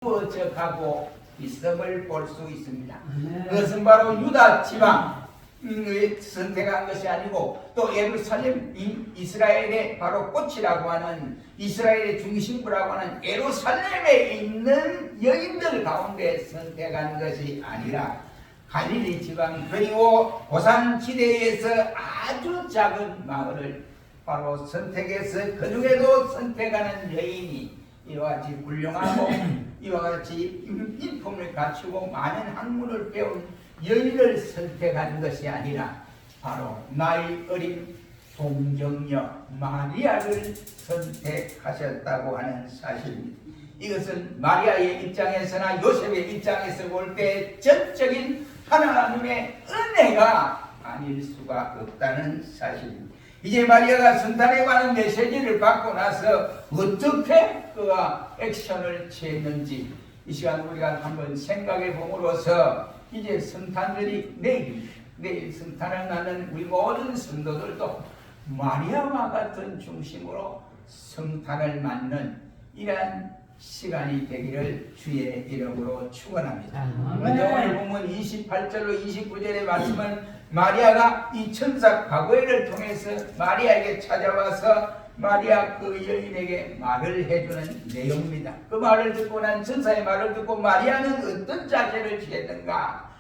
부어져가고 있음을 볼 수 있습니다. 그것은 바로 유다 지방 선택한 것이 아니고 또 예루살렘 이스라엘의 바로 꽃이라고 하는 이스라엘의 중심부라고 하는 예루살렘에 있는 여인들 가운데 선택한 것이 아니라 갈릴리 지방 그리고 고산지대에서 아주 작은 마을을 바로 선택해서 그 중에도 선택하는 여인이 이와 같이 훌륭하고 이와 같이 인품을 갖추고 많은 학문을 배운 여인을 선택한 것이 아니라 바로 나이 어린 동정녀 마리아를 선택하셨다고 하는 사실입니다. 이것은 마리아의 입장에서나 요셉의 입장에서 볼 때 전적인 하나님의 은혜가 아닐 수가 없다는 사실입니다. 이제 마리아가 성탄에 관한 메시지를 받고 나서 어떻게 그가 액션을 취했는지 이 시간 우리가 한번 생각해 봄으로써 이제 성탄절이 내일 성탄을 나는 우리 모든 성도들도 마리아와 같은 중심으로 성탄을 맞는 이러한 시간이 되기를 주의 이름으로 축원합니다. 오늘 보면 28절로 29절의 말씀은 마리아가 이 천사 가브리엘을 통해서 마리아에게 찾아와서 마리아 그 여인에게 말을 해주는 내용입니다. 그 말을 듣고 난 천사의 말을 듣고 마리아는 어떤 자세를 취했는가?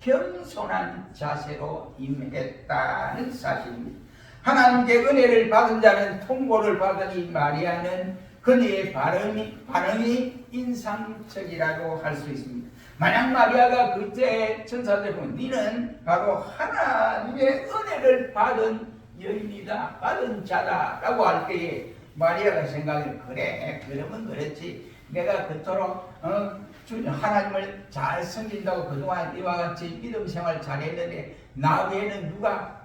겸손한 자세로 임했다는 사실입니다. 하나님께 은혜를 받은 자는 통보를 받은 이 마리아는 그녀의 반응이 인상적이라고 할 수 있습니다. 만약 마리아가 그때 천사들 보면 너는 바로 하나님의 은혜를 받은 여인이다, 받은 자다 라고 할 때에 마리아가 생각해 그래 그러면 그렇지 내가 그토록 하나님을 잘 섬긴다고 그동안 이와 같이 믿음 생활 잘했는데 나 외에는 누가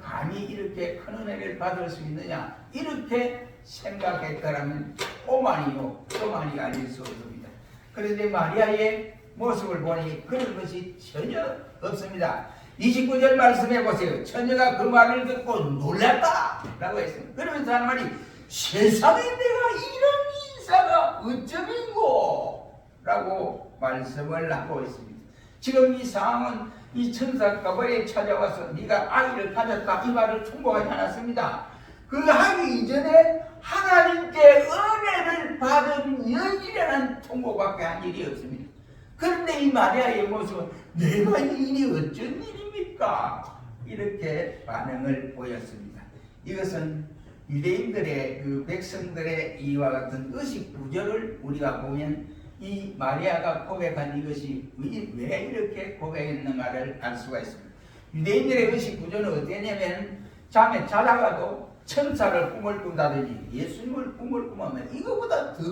감히 이렇게 큰 은혜를 받을 수 있느냐 이렇게 생각했더라면 오만이요 또만이 아닐 수 없습니다. 그런데 마리아의 모습을 보니 그런 것이 전혀 없습니다. 29절 말씀해 보세요. 처녀가 그 말을 듣고 놀랐다 라고 했습니다. 그러면서 하는 말이 세상에 내가 이런 인사가 어쩌민고 라고 말씀을 하고 있습니다. 지금 이 상황은 이 천사 가브리엘이 찾아와서 네가 아이를 가졌다 이 말을 통보하지 않았습니다. 그 하기 이전에 하나님께 은혜를 받은 여인이라는 통보밖에 한 일이 없습니다. 그런데 이 마리아의 모습은 내가 이 일이 어쩐 일입니까? 이렇게 반응을 보였습니다. 이것은 유대인들의 그 백성들의 이와 같은 의식 구조를 우리가 보면 이 마리아가 고백한 이것이 왜 이렇게 고백했는가를 알 수가 있습니다. 유대인들의 의식 구조는 어땠냐면 잠에 자다가도 천사를 꿈을 꾼다든지 예수님을 꿈을 꾸면 이거보다 더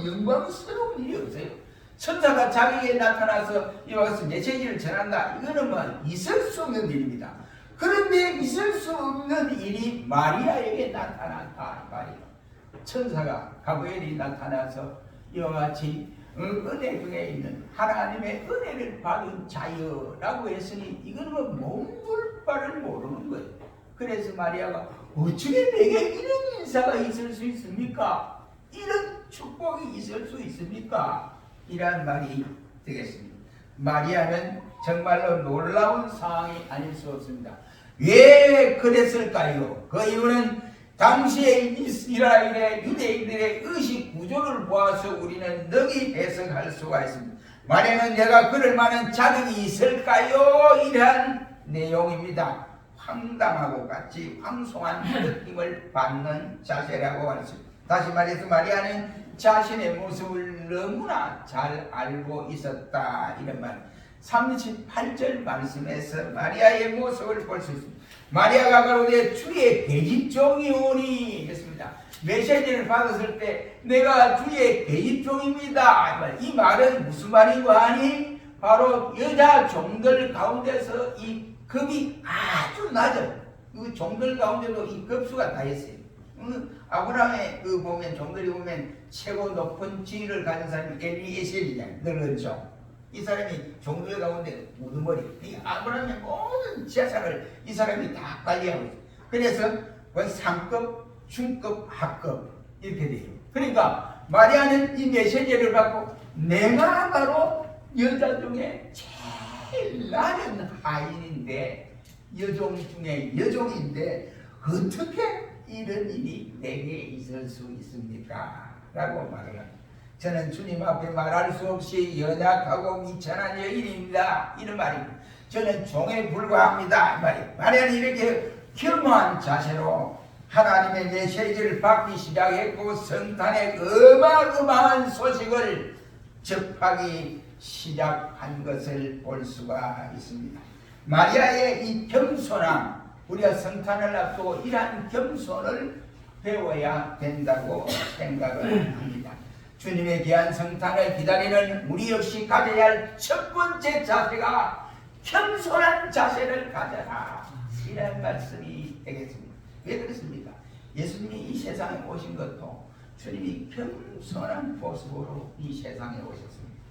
영광스러운 일이 없어요. 천사가 자기에게 나타나서 이와 같은 메시지를 전한다. 이거는 뭐 있을 수 없는 일입니다. 그런데 있을 수 없는 일이 마리아에게 나타났다 말이에요. 천사가 가브리엘이 나타나서 이와 같이 은혜 중에 있는 하나님의 은혜를 받은 자여라고 했으니 이거는 뭐 몸둘 바를 모르는 거예요. 그래서 마리아가 어떻게 내게 이런 인사가 있을 수 있습니까? 이런 축복이 있을 수 있습니까? 이란 말이 되겠습니다. 마리아는 정말로 놀라운 상황이 아닐 수 없습니다. 왜 그랬을까요? 그 이유는 당시의 이스라엘의 유대인들의 의식 구조를 보아서 우리는 능히 해석할 수가 있습니다. 마리아는 내가 그럴 만한 자격이 있을까요? 이러한 내용입니다. 황당하고 같이 황송한 느낌을 받는 자세라고 할 수 있습니다. 다시 말해서 마리아는 자신의 모습을 너무나 잘 알고 있었다 이런 말. 38절 말씀에서 마리아의 모습을 볼 수 있습니다. 마리아가 가로되 주의 계집종이오니 했습니다. 메시지를 받았을 때 내가 주의 계집종입니다. 이 말은 무슨 말인고 하니 바로 여자 종들 가운데서 이 급이 아주 낮은 그 종들 가운데도 이 급수가 다 있어요. 아브라함의 그 보면 종들이 보면 최고 높은 지위를 가진 사람이 엘리에셀이잖아요. 늙은 종. 이 사람이 종들 가운데 우두머리. 이 아브라함의 모든 재산을 이 사람이 다 관리하고 있어요. 그래서 상급, 중급, 하급 이렇게 돼요. 그러니까 마리아는 이 메시지를 받고 내가 바로 여자 중에 제일 낮은 하인인데 여종 중에 여종인데 어떻게 이런 일이 내게 있을 수 있습니까? 라고 말을 합니다. 저는 주님 앞에 말할 수 없이 연약하고 미천한 여인입니다. 이런 말입니다. 저는 종에 불과합니다. 마리아는 이렇게 겸허한 자세로 하나님의 메시지를 받기 시작했고 성탄의 어마어마한 소식을 접하기 시작한 것을 볼 수가 있습니다. 마리아의 이 겸손함, 우리가 성탄을 앞두고 이러한 겸손을 배워야 된다고 생각을 합니다. 주님의 귀한 성탄을 기다리는 우리 역시 가져야 할 첫 번째 자세가 겸손한 자세를 가져라, 이런 말씀이 되겠습니다. 왜 그렇습니까? 예수님이 이 세상에 오신 것도 주님이 겸손한 모습으로 이 세상에 오셨습니다.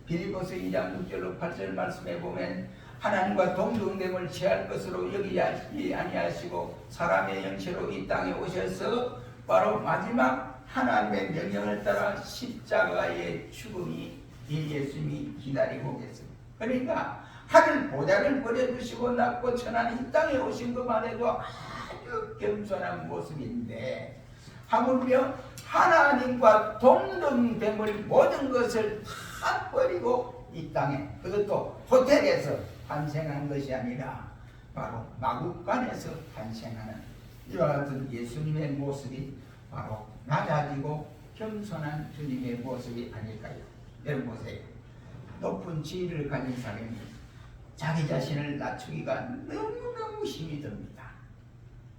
빌립보서 2장 6절로 8절 말씀에 보면 하나님과 동등됨을 취할 것으로 여기지 아니하시고 사람의 형체로 이 땅에 오셔서 바로 마지막 하나님의 명령을 따라 십자가의 죽음이 이 예수님이 기다리고 계십니다. 그러니까 하늘 보좌를 버려두시고 낮고 천한 이 땅에 오신 것만 해도 아주 겸손한 모습인데 하물며 하나님과 동등됨을 모든 것을 다 버리고 이 땅에, 그것도 호텔에서 탄생한 것이 아니라 바로 마국간에서 탄생하는 이와 같은 예수님의 모습이 바로 낮아지고 겸손한 주님의 모습이 아닐까요? 여러분 보세요. 높은 지위를 가진 사람이 자기 자신을 낮추기가 너무너무 힘이 듭니다.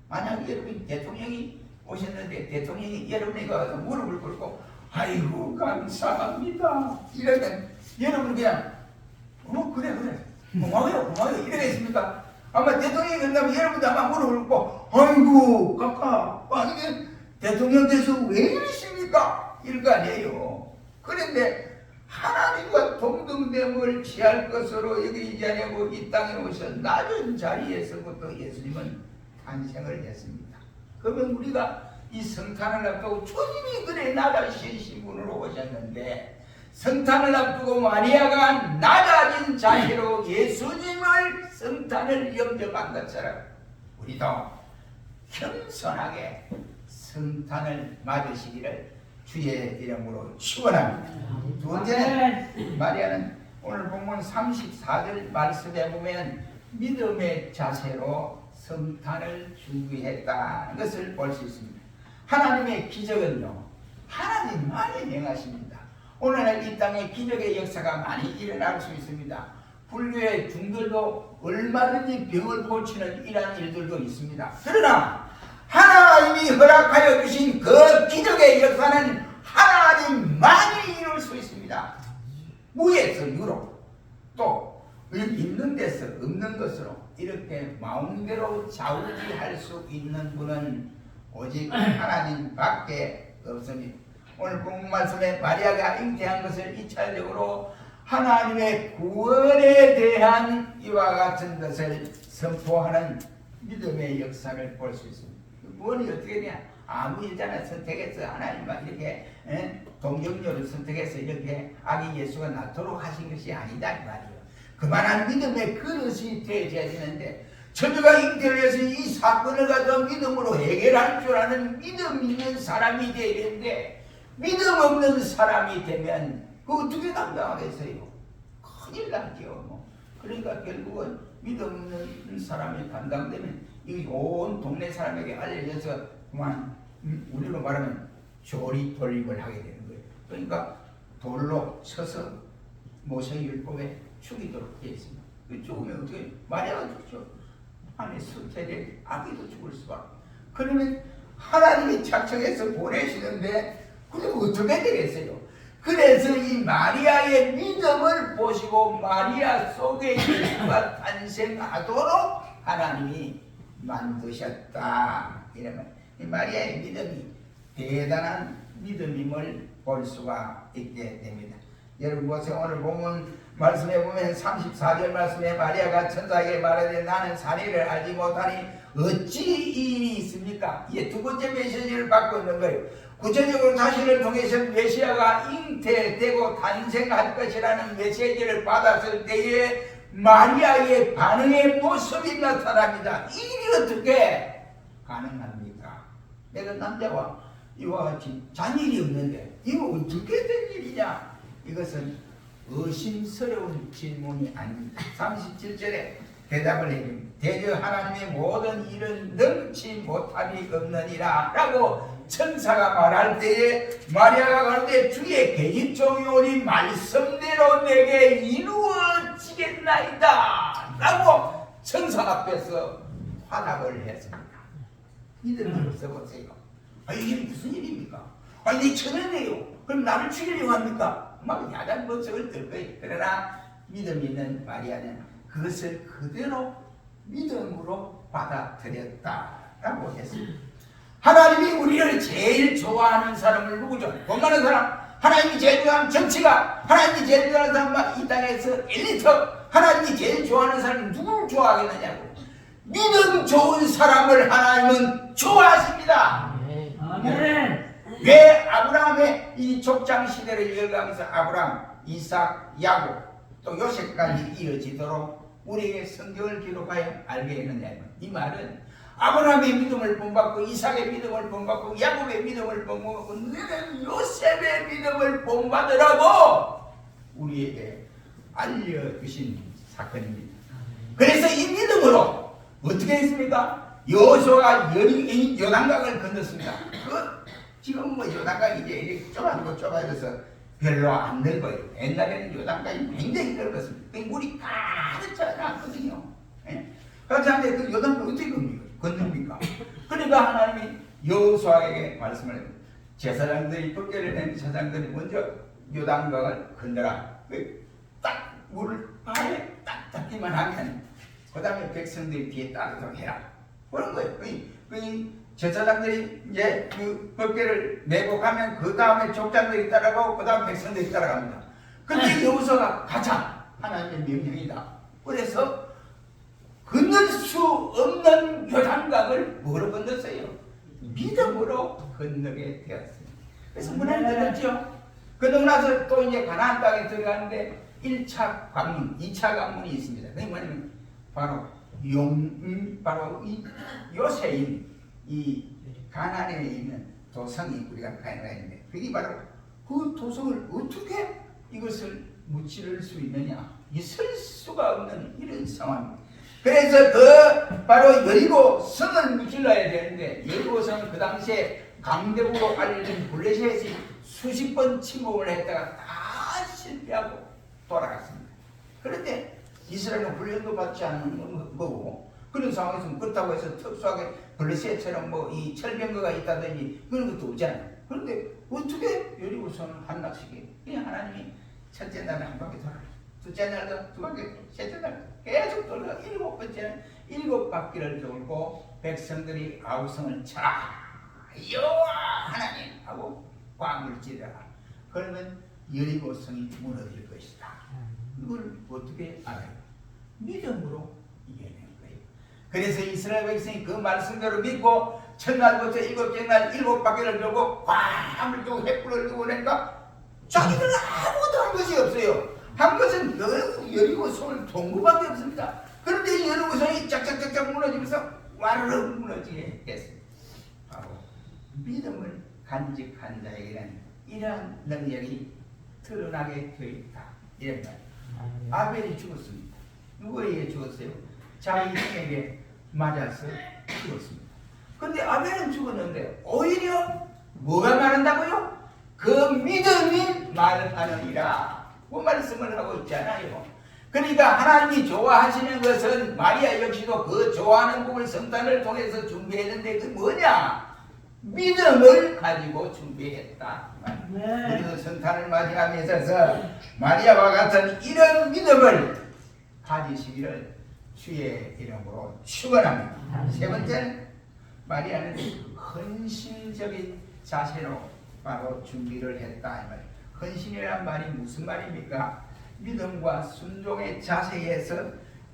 만약 여러분 대통령이 오셨는데 대통령이 여러분에게 와서 무릎을 꿇고 아이고 감사합니다 이러면 여러분 그냥 그래 고마워요 이러겠습니까? 아마 대통령이 그런다면 여러분도 아마 무릎을 꿇고 아이고 까까 이게 대통령 돼서 왜 이러십니까? 이럴 거 아니에요. 그런데 하나님과 동등됨을 취할 것으로 여기 이 자리에 이 땅에 오셔 낮은 자리에서부터 예수님은 탄생을 했습니다. 그러면 우리가 이 성탄을 앞두고 주님이 그래 낮아신 신분으로 오셨는데 성탄을 앞두고 마리아가 낮아진 자세로 예수님을 성탄을 영접한 것처럼 우리도 겸손하게 성탄을 맞으시기를 주의 이름으로 축원합니다. 두 번째는 마리아는 오늘 본문 34절 말씀에 보면 믿음의 자세로 성탄을 준비했다는 것을 볼 수 있습니다. 하나님의 기적은요, 하나님만이 행하십니다. 오늘날 이 땅에 기적의 역사가 많이 일어날 수 있습니다. 불교의 중들도 얼마든지 병을 고치는 이러한 일들도 있습니다. 그러나 하나님이 허락하여 주신 그 기적의 역사는 하나님만이 이룰 수 있습니다. 무에서 유로, 또 있는 데서 없는 것으로 이렇게 마음대로 좌우지할 수 있는 분은 오직 하나님밖에 없습니다. 오늘 본문 말씀에 마리아가 잉태한 것을 2차적으로 하나님의 구원에 대한 이와 같은 것을 선포하는 믿음의 역사를 볼 수 있습니다. 구원이 어떻게 되냐? 아무 여자나 선택해서 하나님만 이렇게 동정녀를 선택해서 이렇게 아기 예수가 낳도록 하신 것이 아니다 이 말이에요. 그만한 믿음의 그릇이 되어야 되는데 처녀가 잉태를 해서 이 사건을 가지고 믿음으로 해결할 줄 아는 믿음 있는 사람이 되어야 되는데 믿음 없는 사람이 되면 그거 어떻게 감당하겠어요? 큰일 나죠. 그러니까 결국은 믿음 없는 사람이 감당되면 이 온 동네 사람에게 알려져서 그만 우리로 말하면 조리돌림을 하게 되는 거예요. 그러니까 돌로 쳐서 모세율법에 죽이도록 되어 있습니다. 죽으면 어떻게 마리아가 죽죠. 안에 수태된 아기도 죽을 수밖에. 그러면 하나님이 작정해서 보내시는데 그게 어떻게 되겠어요? 그래서 이 마리아의 믿음을 보시고 마리아 속에 예수가 탄생하도록 하나님이 만드셨다. 이러면 이 마리아의 믿음이 대단한 믿음임을 볼 수가 있게 됩니다. 여러분 보세요. 오늘 본문 말씀에 보면 34절 말씀에 마리아가 천사에게 말하되 나는 사리를 알지 못하니 어찌 이 일이 있습니까? 이게 두 번째 메시지를 받고 있는 거예요. 구체적으로 자신을 통해서 메시아가 잉태되고 탄생할 것이라는 메시지를 받았을 때에 마리아의 반응의 모습이 나타납니다. 이게 어떻게 가능합니까? 내가 남자와 이와 같이 자녀이 없는데 이거 어떻게 된 일이냐? 이것은 의심스러운 질문이 아닙니다. 37절에 대답을 해줍니다. 대저 하나님의 모든 일은 능치 못함이 없느니라 라고 천사가 말할 때에 마리아가 가는데 주의 계집종이 오니 말씀대로 내게 이루어지겠나이다 라고 천사 앞에서 화답을 했습니다. 믿음을 써보세요. 이게 무슨 일입니까? 내 처녀네요. 그럼 나를 죽이려고 합니까? 막 야단 번쩍을 들 거예요. 그러나 믿음 있는 마리아는 그것을 그대로 믿음으로 받아들였다라고 했습니다. 하나님이 우리를 제일 좋아하는 사람을 누구죠? 돈 많은 사람, 하나님이 제일 좋아하는 정치가, 하나님이 제일 좋아하는 사람, 이 땅에서 엘리트, 하나님이 제일 좋아하는 사람은 누구를 좋아하겠느냐고. 믿음 좋은 사람을 하나님은 좋아하십니다. 아멘. 왜 아브라함의 이 족장 시대를 이어가면서 아브라함, 이삭, 야곱 또 요셉까지 이어지도록 우리에게 성경을 기록하여 알게 했느냐면, 이 말은 아브라함의 믿음을 본받고 이삭의 믿음을 본받고 야곱의 믿음을 본받고 너는 요셉의 믿음을 본받으라고 우리에게 알려주신 사건입니다. 그래서 이 믿음으로 어떻게 했습니까? 여호수아가 요단강을 건넜습니다. 지금 요단강이 이제 좁아져서 별로 안 넓어요. 옛날에는 요단강이 굉장히 넓었습니다. 물이 가득 차거든요. 그래서 그 요단강을 어떻게 건넙니까? 그러니까 하나님이 여호수아에게 말씀을 해요. 제사장들이 법궤를 낸 제사장들이 먼저 요단강을 건너라. 딱 물을 발에 딱 닿기만 하면 그 다음에 백성들이 뒤에 따르도록 해라. 그런 거예요. 제사장들이 이제 그 법궤를 메고 가면 그 다음에 족장들이 따라가고 그 다음 백성들이 따라갑니다. 근데 여호수아가 가자. 하나님의 명령이다. 그래서 건널 수 없는 요단강을 뭐로 건넜어요? 믿음으로 건너게 되었습니다. 그래서 문을 건넜죠. 건너고 나서 또 이제 가나안 땅에 들어가는데 1차 관문, 2차 관문이 있습니다. 그게 뭐냐면 바로 바로 이 요새인 이 가나안에 있는 도성이 우리가 가나안에 있는데, 그게 바로 그 도성을 어떻게 이것을 무찌를 수 있느냐? 있을 수가 없는 이런 상황입니다. 그래서 그 바로 여리고 성을 무찔러야 되는데, 여리고 성은 그 당시에 강대국으로 알려진 블레셋이 수십 번 침공을 했다가 다 실패하고 돌아갔습니다. 그런데 이스라엘은 훈련도 받지 않는 거고, 그런 상황에서 그렇다고 해서 특수하게 블레셋처럼 이 철병거가 있다든지 그런 것도 없잖아요. 그런데 어떻게 여리고 성을 함락시켜요? 그냥 하나님이 첫째 날에 한 바퀴 돌아요. 둘째 날도 두 바퀴, 셋째 날 계속 돌아 7 바퀴를 돌고 백성들이 아우성을 쳐라. 여호와 하나님 하고 꽝을 찌르라. 그러면 여리고 성이 무너질 것이다. 이걸 어떻게 알아요? 믿음으로 이겨낸 거예요. 그래서 이스라엘 백성이 그 말씀대로 믿고 첫날부터 7째 날 7바퀴를 돌고 꽝을 두고 횃불을 두고 내니까 자기들은 아무것도 한 것이 없어요. 한 것은 여리고 성을 동구밖에 없습니다. 그런데 여리고 성이 짝짝짝짝 무너지면서 와르르 무너지게 했습니다. 바로 믿음을 간직한 자에게는 이러한 능력이 드러나게 되어 있다. 이런 말. 아벨이 죽었습니다. 누구에게 죽었어요? 자기에게 맞아서 죽었습니다. 그런데 아벨은 죽었는데 오히려 뭐가 말한다고요? 그 믿음이 말하느니라. 그 말씀을 하고 있잖아요. 그러니까 하나님이 좋아하시는 것은 마리아 역시도 그 좋아하는 복을 성탄을 통해서 준비했는데 그 뭐냐? 믿음을 가지고 준비했다. 우리도 성탄을 맞이하면서 마리아와 같은 이런 믿음을 가지시기를 주의 이름으로 축원합니다. 세 번째는 마리아는 헌신적인 자세로 바로 준비를 했다. 헌신이란 말이 무슨 말입니까? 믿음과 순종의 자세에서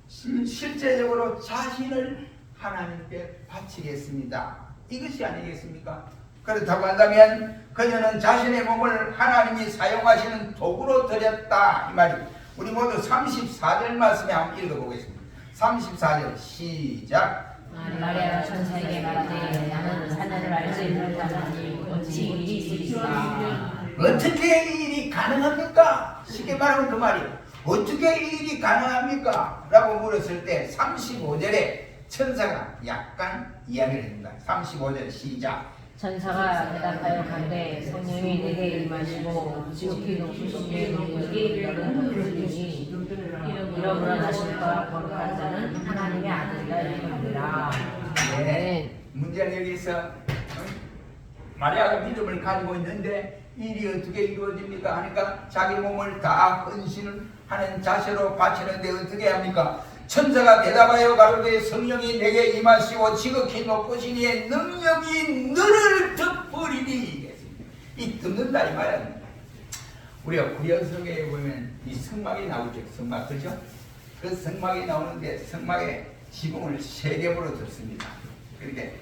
실제적으로 자신을 하나님께 바치겠습니다. 이것이 아니겠습니까? 그렇다고 한다면 그녀는 자신의 몸을 하나님이 사용하시는 도구로 드렸다 이 말이. 우리 모두 34절 말씀에 한번 읽어보겠습니다. 34절 시작. 마리아가 천사에게 말하되 나는 하나님을 알지 못하나니 어찌 일이 있으리까. 어떻게 이 일이 가능합니까? 쉽게 말하면 그 말이에요. 어떻게 이 일이 가능합니까? 라고 물었을 때 35절에 천사가 약간 이야기를 합니다. 35절 시작. 천사가 대답하여 가되 성령이 내게 임하시고 지극히 높으신 능력이 너를 덮으시니 이러므로 나실과 거룩한 자는 하나님의 아들이라 이르느니라. 네. 문제는 여기서 마리아가 믿음을 가지고 있는데 일이 어떻게 이루어집니까? 하니까 자기 몸을 다 헌신을 하는 자세로 바치는데 어떻게 합니까? 천사가 대답하여 가로되 성령이 내게 임하시고 지극히 높으시니 능력이 너를 덮으리니. 이 덮는다 이 말은 우리가 구약성경에 보면 이 성막이 나오죠. 성막 그죠? 그 성막이 나오는데 성막에 지붕을 3겹으로 덮습니다. 그렇게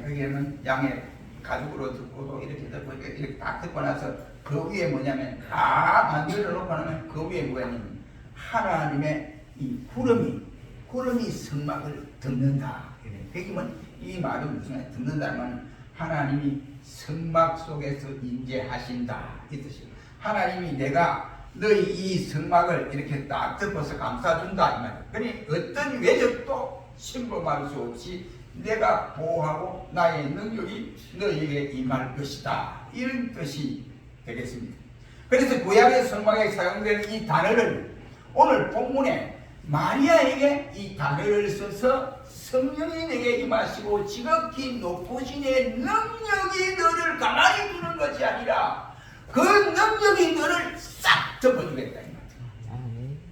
거기에는 양의 가죽으로 덮고도 이렇게 덮고 이렇게 딱 덮고 나서 그 위에 뭐냐면 다 만들어 놓고 나면 그 위에 뭐냐면 하나님의 이 구름이 성막을 덮는다. 그러면 이 말은 무슨 말이야? 덮는다는 하나님이 성막 속에서 임재하신다 이 뜻이에요. 하나님이 내가 너희 이 성막을 이렇게 딱 덮어서 감싸준다 이 말이에요. 그러니 어떤 외적도 침범할 수 없이 내가 보호하고 나의 능력이 너희에게 임할 것이다 이런 뜻이 되겠습니다. 그래서 구약의 성막에 사용되는 이 단어를 오늘 본문에 마리아에게 이 단어를 써서 성령이 내게 임하시고 지극히 높으시니 능력이 너를 가만히 두는 것이 아니라 그 능력이 너를 싹 덮어주겠다 이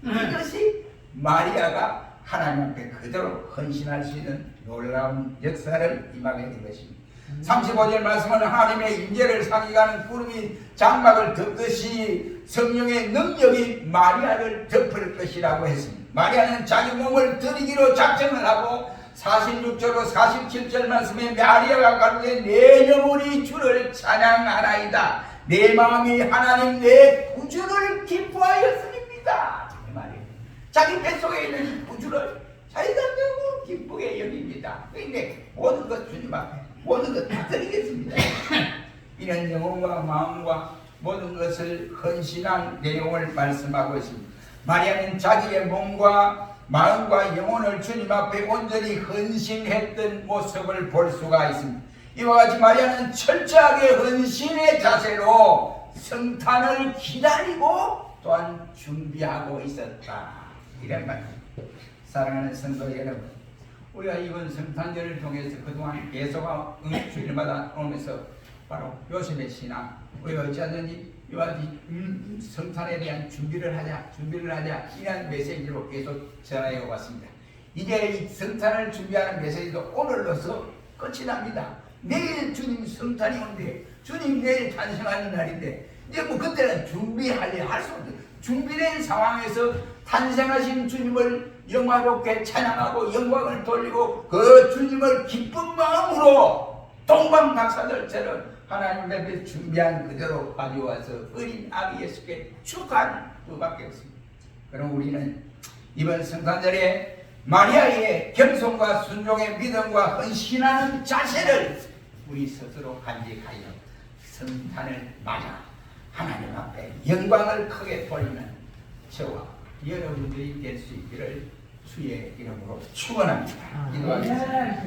말이에요. 이것이 마리아가 하나님 앞에 그대로 헌신할 수 있는 놀라운 역사를 임하게 된 것입니다. 35절 말씀은 하나님의 임재를 상기하는 구름이 장막을 덮듯이 성령의 능력이 마리아를 덮을 것이라고 했습니다. 마리아는 자기 몸을 드리기로 작정을 하고 46절로 47절 말씀에 마리아가 가로되 내 영혼이 주를 찬양하나이다. 내 마음이 하나님 내 구주를 기뻐하였습니다. 이 말이에요. 자기 뱃속에 있는 이 구주를 자기가 너무 기쁘게 여깁니다. 그런데 모든 것 주님 앞에 모든 것 다 드리겠습니다. 이런 영혼과 마음과 모든 것을 헌신한 내용을 말씀하고 있습니다. 마리아는 자기의 몸과 마음과 영혼을 주님 앞에 온전히 헌신했던 모습을 볼 수가 있습니다. 이와 같이 마리아는 철저하게 헌신의 자세로 성탄을 기다리고 또한 준비하고 있었다. 이런 말입니다. 사랑하는 성도 여러분, 우리가 이번 성탄절을 통해서 그동안 계속 주일마다 오면서 바로 요셉의 신앙, 우리가 어찌하든지 이와 같이 성탄에 대한 준비를 하자 이런 메시지로 계속 전하여 왔습니다. 이제 이 성탄을 준비하는 메시지도 오늘로서 끝이 납니다. 내일 주님 성탄이 오는데 주님 내일 탄생하는 날인데 이제 뭐 그때는 준비하려 할 수 없어요. 준비된 상황에서 탄생하신 주님을 영화롭게 찬양하고 영광을 돌리고 그 주님을 기쁜 마음으로 동방박사들처럼 하나님 앞에 준비한 그대로 가져와서 어린 아기 예수께 축하하는 수밖에 없습니다. 그럼 우리는 이번 성탄절에 마리아의 겸손과 순종의 믿음과 헌신하는 자세를 우리 스스로 간직하여 성탄을 맞아 하나님 앞에 영광을 크게 돌리는 저와 여러분들이 될 수 있기를 주의 이름으로 축원합니다. 기도하겠습니다.